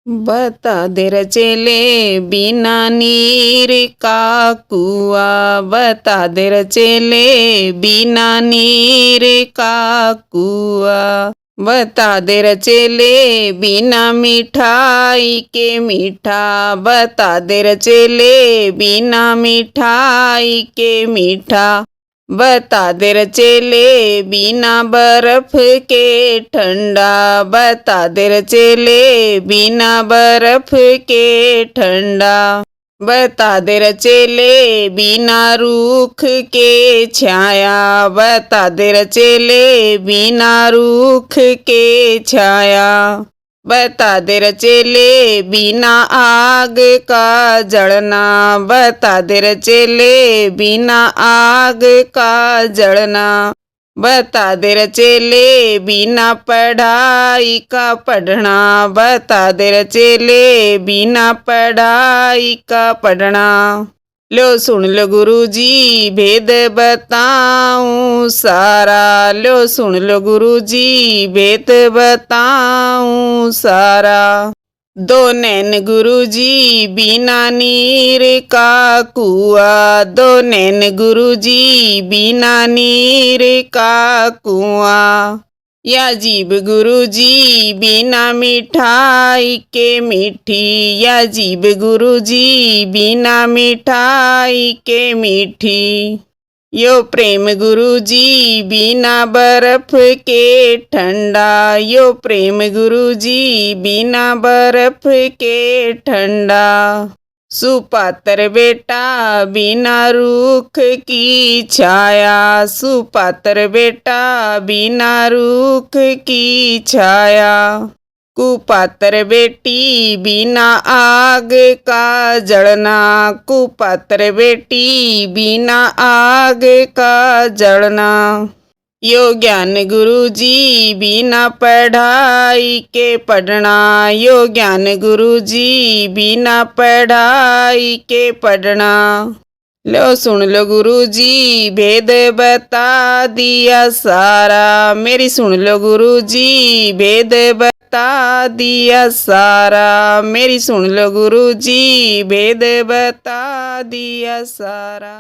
बता दे रे चेले बिना नीर का कुआ, बता दे रे चेले बिना नीर का कुआ। बता दे रे चेले बिना मिठाई के मीठा, बता दे रे चेले बिना मिठाई के मीठा। बता दे रे चेले बिना बर्फ के ठंडा, बता दे रे चेले बिना बर्फ के ठंडा। बता दे रे चेले बिना रूख के छाया, बता दे रे चेले बिना रूख के छाया। बता दे रे चेले बिना आग का जलना, बता दे रे चेले बिना आग का जलना। बता दे रे चेले बिना पढ़ाई का पढ़ना, बता दे रे चेले बिना पढ़ाई का पढ़ना। लो सुन लो गुरुजी भेद बताऊं सारा, लो सुन लो गुरुजी भेद बताऊं सारा। दो नैन गुरुजी बिना नीर का कुआ, दो नैन गुरुजी बिना नीर का कुआ। या जीभ गुरुजी बिना मिठाई के मीठी, या जीभ गुरुजी बिना मिठाई के मीठी। यो प्रेम गुरुजी बिना बर्फ के ठंडा, यो प्रेम गुरुजी बिना बर्फ के ठंडा। सुपात्र बेटा बिना रूख की छाया, सुपात्र बेटा बिना रूख की छाया। कुपात्र बेटी बिना आग का जलना, कुपात्र बेटी बिना आग का जलना। यो ज्ञान गुरुजी बिना पढ़ाई के पढ़ना, यो ज्ञान गुरुजी बिना पढ़ाई के पढ़ना। लो सुन लो गुरुजी भेद बता दिया सारा, मेरी सुन लो गुरुजी भेद बता दिया सारा, मेरी सुन लो गुरुजी भेद बता दिया सारा।